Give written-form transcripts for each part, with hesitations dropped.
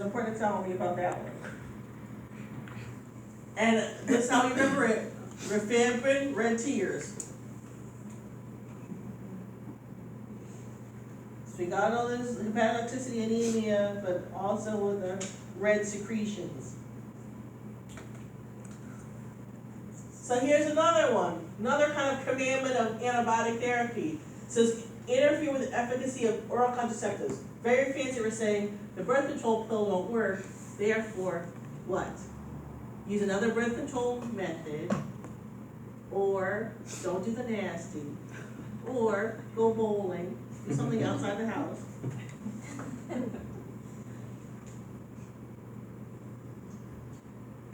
important to tell me about that one. And this is how you remember it. Rifampin, red tears. So we got all this hepatotoxicity, anemia, but also with the red secretions. So here's another one, another kind of commandment of antibiotic therapy. It says interfere with the efficacy of oral contraceptives. Very fancy for saying the birth control pill won't work, therefore what? Use another birth control method, or don't do the nasty, or go bowling, do something outside the house.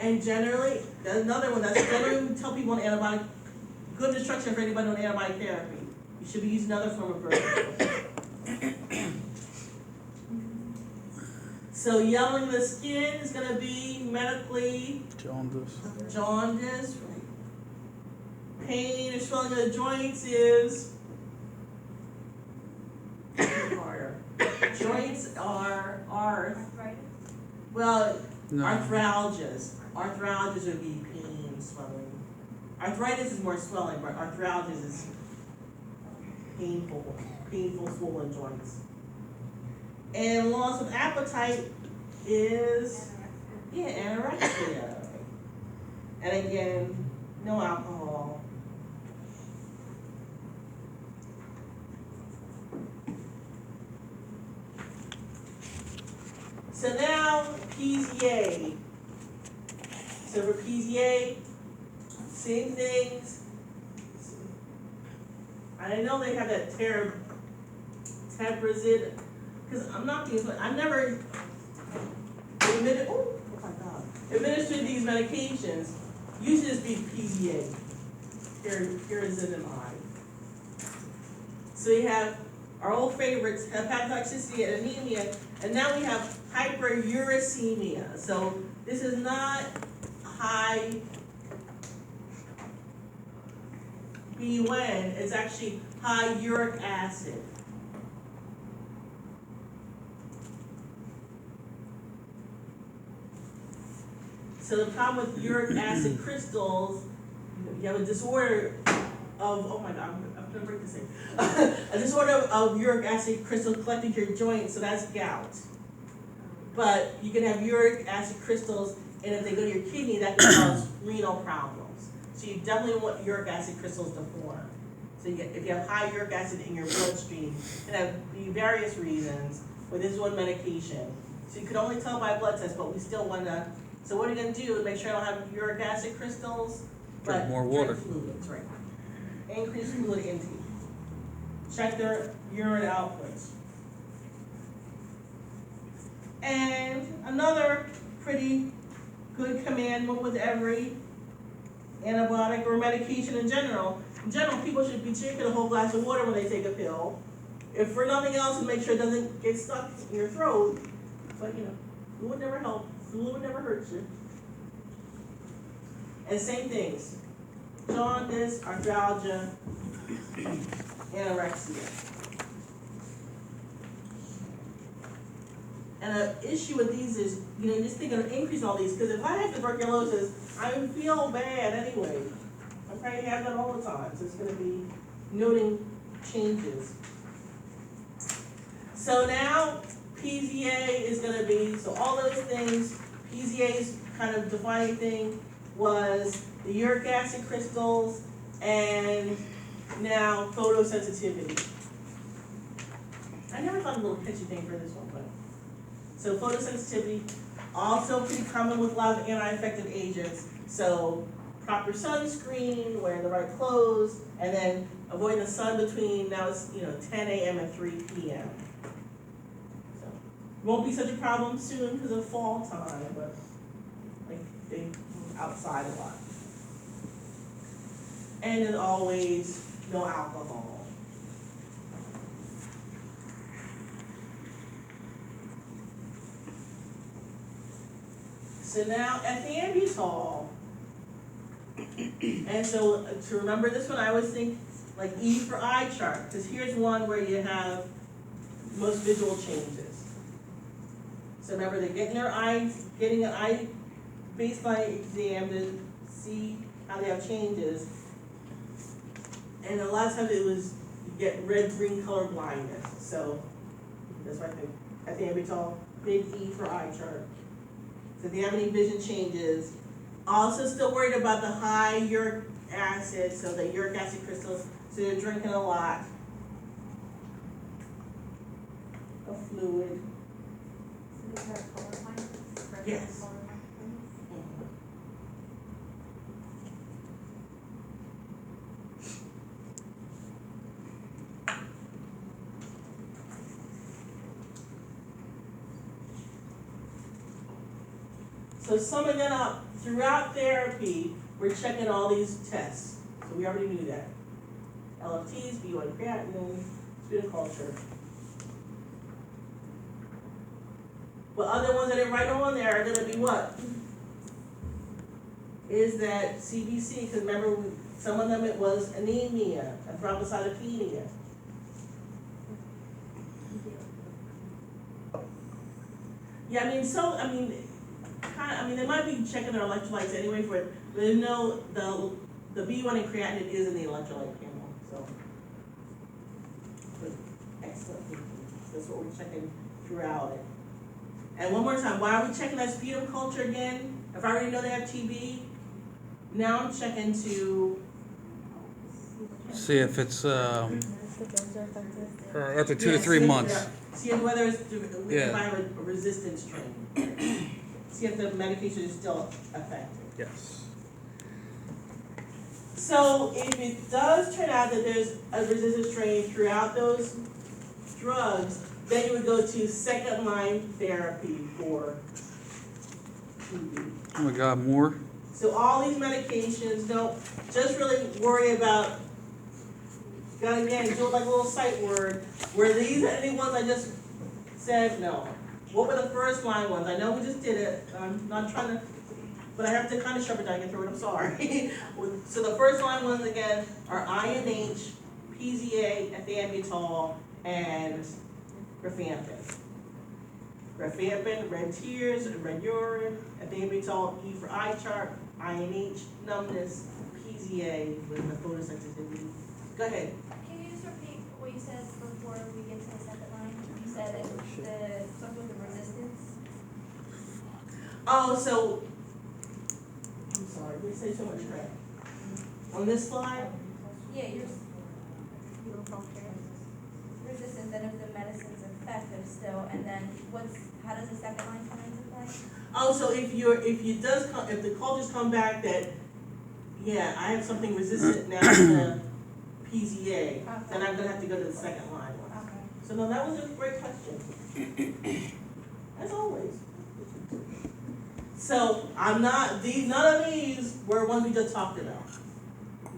And generally, another one, that's generally we tell people on antibiotic, good instruction for anybody on antibiotic therapy. You should be using another form of birth control. So yellow in the skin is gonna be medically jaundice. Pain or swelling of the joints is harder. Joints are well, No. arthralgias. Arthralgias would be pain, swelling. Arthritis is more swelling, but arthralgias is painful swollen joints. And loss of appetite is, anorexia. And again, no alcohol. So now, PZA. So for PZA, same things. I know they have that Tabrazid, because I'm not being, I never administered these medications. Usually just be PZA, pyrazidamide. So we have our old favorites, hepatotoxicity and anemia, and now we have hyperuricemia. So this is not high BUN, it's actually high uric acid. So the problem with uric acid crystals, you have a disorder of, oh my God, I'm gonna break this thing. A disorder of uric acid crystals collecting your joints, so that's gout. But you can have uric acid crystals, and if they go to your kidney, that can cause renal problems. So you definitely want uric acid crystals to form. So if you have high uric acid in your bloodstream, it can be various reasons, but this is one medication. So you can only tell by blood test, but we still want to. So what are you going to do is make sure I don't have uric acid crystals, Drink more water. Drink fluids, right? Increase fluid intake. Check their urine outputs. And another pretty good commandment with every antibiotic or medication in general. In general, people should be drinking a whole glass of water when they take a pill. If for nothing else, to make sure it doesn't get stuck in your throat. But fluid never helps. Fluid never hurts you. And same things. Jaundice, arthralgia, anorexia. And an issue with these is, you just think of increase all these, because if I have tuberculosis, I would feel bad anyway. I probably have that all the time, so it's going to be noting changes. So now, PZA is going to be, so all those things, PZA's kind of defining thing was the uric acid crystals and now photosensitivity. I never thought of a little pitchy thing for this one, but. So photosensitivity, also pretty common with a lot of anti-infective agents. So proper sunscreen, wearing the right clothes, and then avoiding the sun between, now it's 10 a.m. and 3 p.m. So won't be such a problem soon because of fall time, but they move outside a lot. And as always, no alcohol. So now ethambutol. And so to remember this one, I always think like E for eye chart, because here's one where you have most visual changes. So remember, they're getting an eye baseline exam to see how they have changes. And a lot of times it was, you get red-green color blindness, so that's why I think we call big E for eye chart. So if they have any vision changes, also still worried about the high uric acid, so the uric acid crystals, so they're drinking a lot of fluid. So these are color blindness? Yes. Color blindness? So summing it up, throughout therapy, we're checking all these tests. So we already knew that. LFTs, B1 creatinine, sputum culture. But other ones that I didn't write on there are gonna be what? Is that CBC, because remember, some of them it was anemia and thrombocytopenia. Yeah, they might be checking their electrolytes anyway for it, but they know the B1 and creatinine is in the electrolyte panel, so. But excellent, that's what we're checking throughout it. And one more time, why are we checking that sputum culture again? If I already know they have TB, now I'm checking to. See if it's The drugs are effective. after 2 to 3 see if months. See if whether it's, Yeah. if I have a resistance strain. See if the medication is still effective. Yes. So if it does turn out that there's a resistant strain throughout those drugs, then you would go to second line therapy for TB. Oh my God, more? So all these medications, don't just really worry about, gotta again, do it like a little sight word. Were these any ones I just said? No. What were the first line ones? I know we just did it, I'm not trying to, but I have to kind of shove it down your throat, I'm sorry. So the first line ones again are INH, PZA, ethambutol, and rifampin. Rifampin, red tears, red urine, ethambutol, E for eye chart, INH, numbness, PZA with the photosensitivity. Go ahead. Can you just repeat what you said before we get to the second line? You said that the something with the resistance. Oh, so, I'm sorry, we say so much crap. On this slide, Yeah, you're resistance, and if the medicine's effective still, and then how does the second line come into play? oh, so if the cultures come back that, yeah, I have something resistant now to PZA, then I'm gonna have to go to the second line one. Okay. So no, that was a great question. As always. So none of these were ones we just talked about.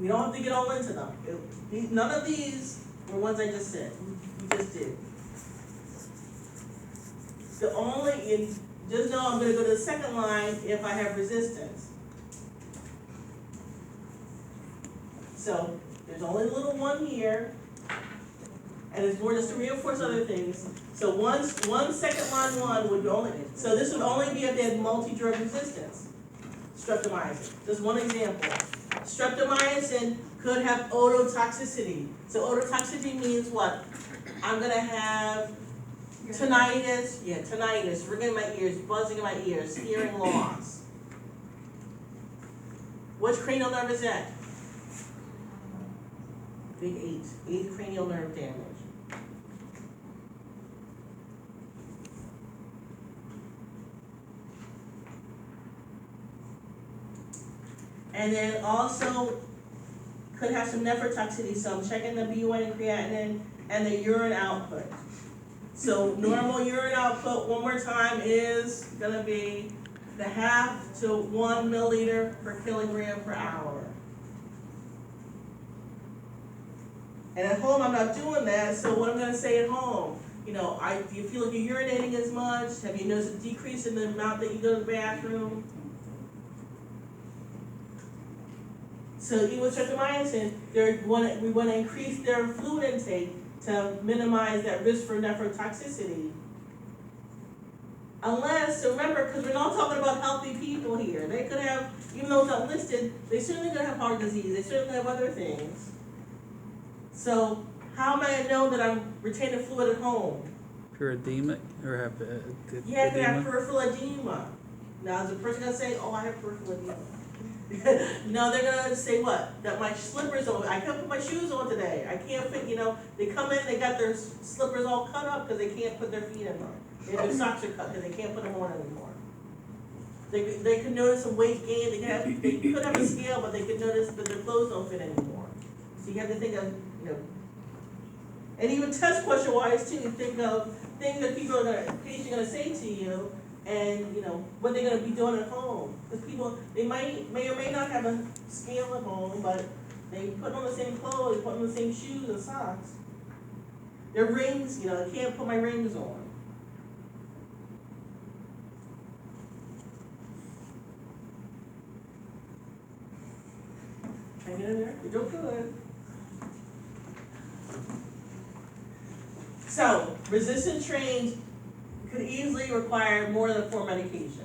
We don't have to get all into them. None of these were ones I just said. We just did. Just know I'm gonna go to the second line if I have resistance. So there's only a little one here, and it's more just to reinforce other things. So one second line one would only, so this would only be if they had multi-drug resistance. Streptomycin, just one example. Streptomycin could have ototoxicity. So ototoxicity means what? I'm gonna have tinnitus, ringing in my ears, buzzing in my ears, hearing loss. Which cranial nerve is that? Big 8 cranial nerve damage. And then also could have some nephrotoxicity, so I'm checking the B1 and creatinine and the urine output. So normal urine output, one more time, is gonna be the 0.5 to 1 milliliter per kilogram per hour. And at home, I'm not doing that, so what I'm gonna say at home, do you feel like you're urinating as much? Have you noticed a decrease in the amount that you go to the bathroom? So even with streptomycin, we wanna increase their fluid intake to minimize that risk for nephrotoxicity. Unless, so remember, because we're not talking about healthy people here, they could have, even though it's not listed, they certainly could have heart disease, they certainly have other things. So, how am I gonna know that I'm retaining fluid at home? If you're edemic or have You have to have edema. peripheral edema. Now, is the person gonna say, oh, I have peripheral edema? No, they're gonna say what? That my slippers on, I can't put my shoes on today. I can't fit, they come in, they got their slippers all cut up because they can't put their feet in them. Their socks are cut because they can't put them on anymore. They could notice some weight gain, they could have a scale, but they could notice that their clothes don't fit anymore. So you have to think of, and even test question wise too, think of things that patients are gonna say to you, and what they're gonna be doing at home. Because people, they may or may not have a scale at home, but they put on the same clothes, put on the same shoes and socks. Their rings, I can't put my rings on. Hang in there, you're doing good. So, resistant strains could easily require more than 4 medications.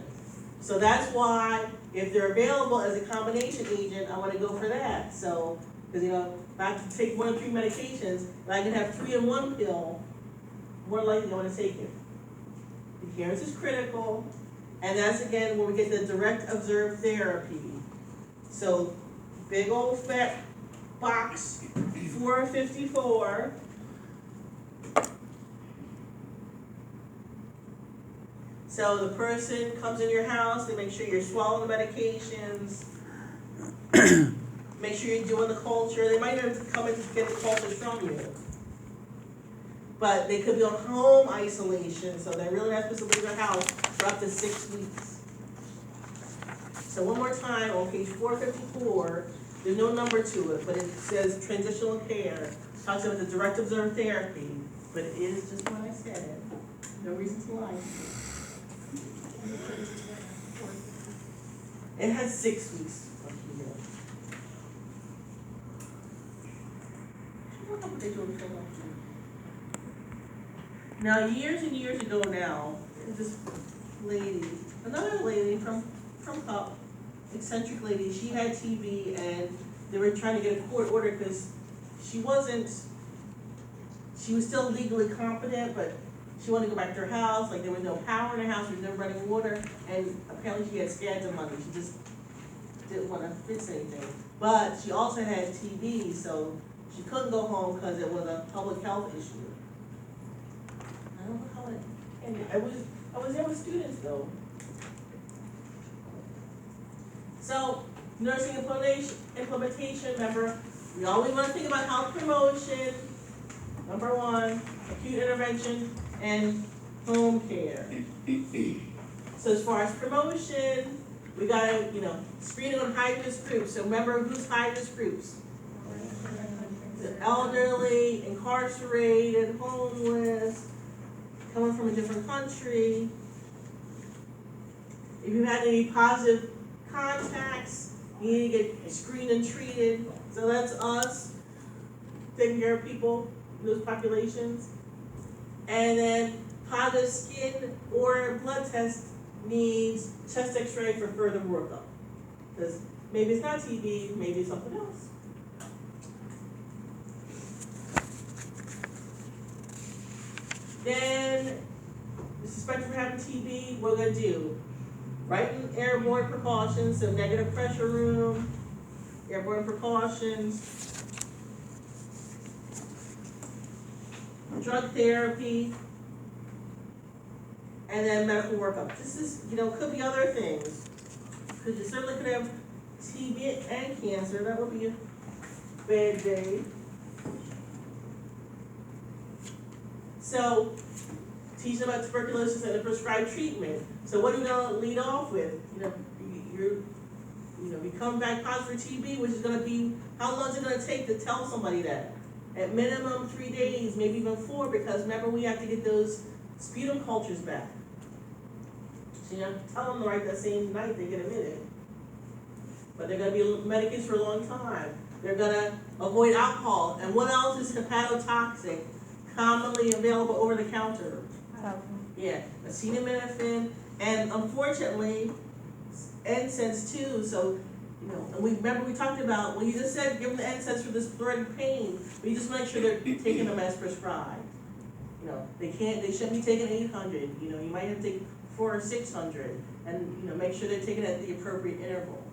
So that's why, if they're available as a combination agent, I wanna go for that. So, because if I have to take 1 or 3 medications, and I can have 3 in 1 pill, more likely I wanna take it. Adherence is critical, and that's again where we get the direct observed therapy. So, big old fat box, 454. So the person comes in your house, they make sure you're swallowing the medications, make sure you're doing the culture. They might even come in to get the cultures from you. But they could be on home isolation, so they're really not supposed to leave their house for up to 6 weeks. So one more time, on page 454, there's no number to it, but it says transitional care. Talks about the direct observed therapy, but it is just what I said. No reason to lie. It has 6 weeks of healing. What are they doing for lunch? Now, years and years ago now, this lady, another lady from Cup, eccentric lady, she had TB and they were trying to get a court order because she was still legally competent, but she wanted to go back to her house, like there was no power in her house, there was no running water, and apparently she had scads of money, she just didn't want to fix anything. But she also had TB, so she couldn't go home because it was a public health issue. I don't know how it ended. I was there with students though. So, nursing implementation, remember, we always want to think about health promotion, number 1, acute intervention, and home care. So as far as promotion, we gotta, screening on high-risk groups. So remember who's high-risk groups? The elderly, incarcerated, homeless, coming from a different country. If you had any positive contacts, you need to get screened and treated. So that's us taking care of people in those populations. And then positive skin or blood test needs chest x-ray for further workup. Because maybe it's not TB, maybe it's something else. Then, the suspected for having TB, we're gonna do writing airborne precautions, so negative pressure room, airborne precautions, drug therapy, and then medical workup. This is, could be other things. Because you certainly could have TB and cancer, that would be a bad day. So, teach them about tuberculosis and the prescribed treatment. So what are we gonna lead off with? You come back positive for TB, which is gonna be, how long is it gonna take to tell somebody that? At minimum 3 days, maybe even 4, because remember we have to get those sputum cultures back. So you have to tell them to write that same night they get admitted. But they're gonna be medicated for a long time. They're gonna avoid alcohol. And what else is hepatotoxic, commonly available over the counter? Yeah, acetaminophen, and unfortunately, NSAIDs too, so, you know, and we talked about, well, you just said give them the NSAIDs for this threatened pain, but you just make sure they're taking them as prescribed. You know, they shouldn't be taking 800, you know, you might have to take 400 or 600, and, you know, make sure they're taking it at the appropriate interval.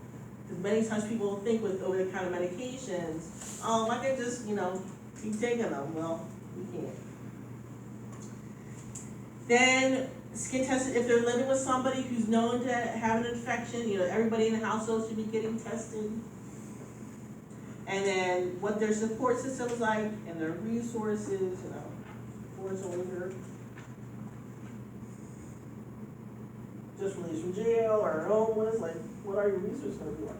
Because many times people think with over-the-counter medications, oh, I can just, you know, keep taking them. Well, you can't. Then skin tested, if they're living with somebody who's known to have an infection, you know, everybody in the household should be getting tested. And then what their support system's like and their resources, you know, force over. Just released from jail or homeless, like what are your resources gonna be like?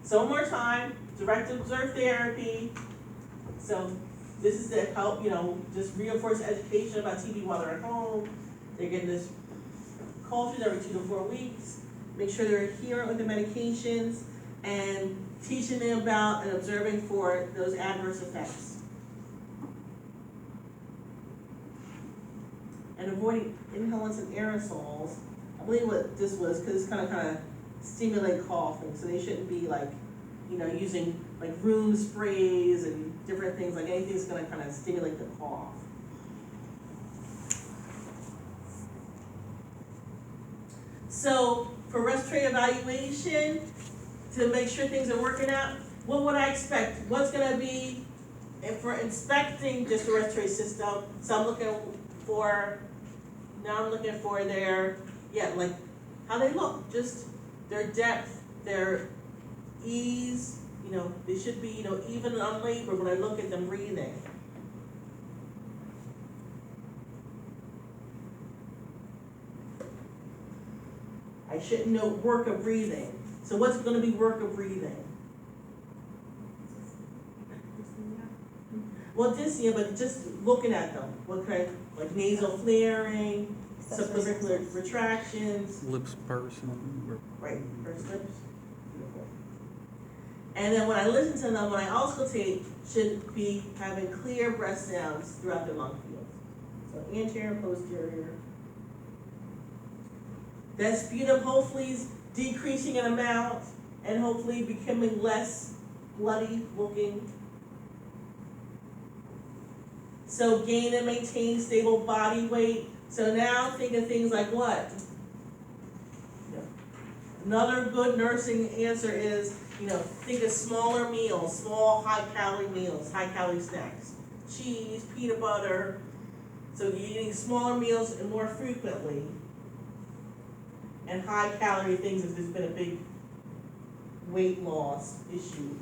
So one more time, direct observed therapy. So this is to help, you know, just reinforce education about TB while they're at home. They're getting this culture every 2 to 4 weeks. Make sure they're adherent with the medications and teaching them about and observing for those adverse effects. And avoiding inhalants and aerosols. I believe what this was, because it's kind of stimulate coughing, so they shouldn't be like, you know, using like room sprays and different things, like anything that's gonna kind of stimulate the cough. So for respiratory evaluation, to make sure things are working out, what would I expect? What's gonna be, if we're inspecting just the respiratory system, so I'm looking for their, like how they look, just their depth, their ease, you know, they should be, you know, even on labor when I look at them breathing. I shouldn't know work of breathing. So what's gonna be work of breathing? Well, dyspnea, but just looking at them, what kind, like nasal flaring, subclavicular retractions. Lips pursing. Right, pursed lips. Beautiful. And then when I listen to them, when I auscultate, should be having clear breath sounds throughout their lung fields. So anterior, posterior. That sputum hopefully is decreasing in amount and hopefully becoming less bloody looking. So gain and maintain stable body weight. So now think of things like what? Another good nursing answer is, you know, think of smaller meals, small high-calorie meals, high-calorie snacks. Cheese, peanut butter. So you're eating smaller meals and more frequently. And high-calorie things if there's been a big weight loss issue.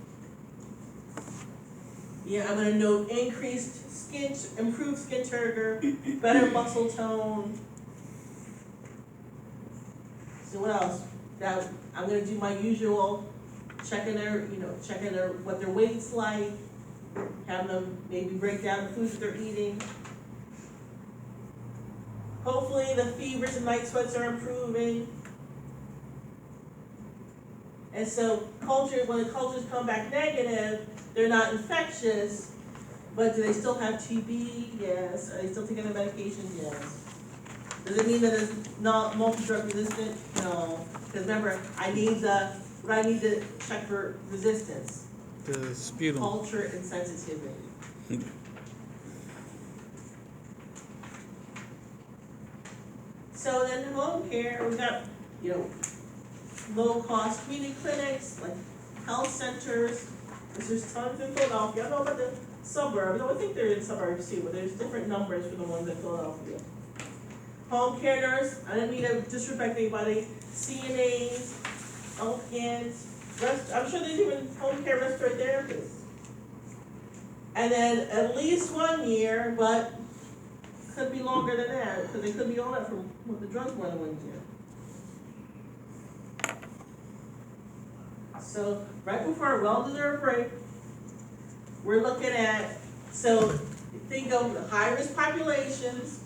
Yeah, I'm gonna note increased skin, improved skin turgor, better muscle tone. So what else? Now, I'm gonna do my usual, checking what their weight's like, having them maybe break down the foods that they're eating. Hopefully the fevers and night sweats are improving. And so when the cultures come back negative, they're not infectious, but do they still have TB? Yes. Are they still taking their medications? Yes. Does it mean that it's not multi-drug resistant? No. Because remember, I need to check for resistance. The sputum. Culture and sensitivity. So then home care, we got, you know, low-cost community clinics, like health centers. There's tons in Philadelphia. I don't know about the suburbs. I think they're in suburbs too, but there's different numbers for the ones in Philadelphia. Home care nurse, I didn't mean to disrespect anybody. CNAs, LPNs, I'm sure there's even home care respiratory therapists. And then at least 1 year, but could be longer than that, because they could be on it from with the drugs more than 1 year. So right before a well-deserved break, we're looking at, so think of high-risk populations,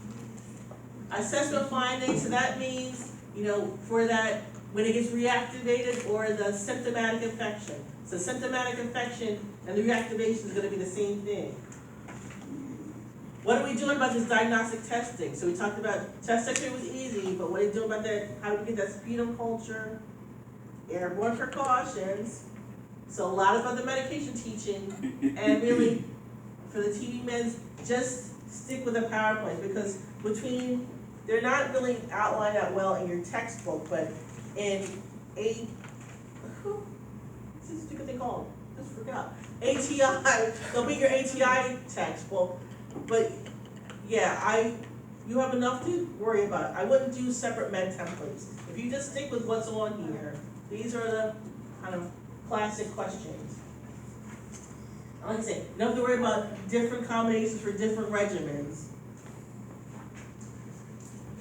assessment findings, so that means, you know, for that, when it gets reactivated or the symptomatic infection. So symptomatic infection and the reactivation is gonna be the same thing. What are we doing about this diagnostic testing? So we talked about chest X-ray was easy, but what are you doing about that? How do we get that sputum culture? Airborne precautions. So a lot about the medication teaching, and really for the TV meds, just stick with the PowerPoint because they're not really outlined that well in your textbook, but in what's this stupid thing called? Just forgot. ATI, they'll be your ATI textbook, but yeah, you have enough to worry about. I wouldn't do separate med templates. If you just stick with what's on here, these are the kind of classic questions. Like I say, you don't have to worry about different combinations for different regimens.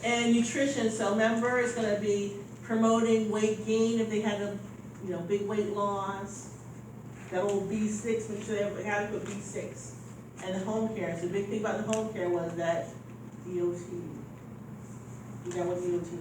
And nutrition, so remember, it's gonna be promoting weight gain if they had a, big weight loss. That old B6, make sure they have adequate B6. And the home care, so the big thing about the home care was that DOT. You got what DOT?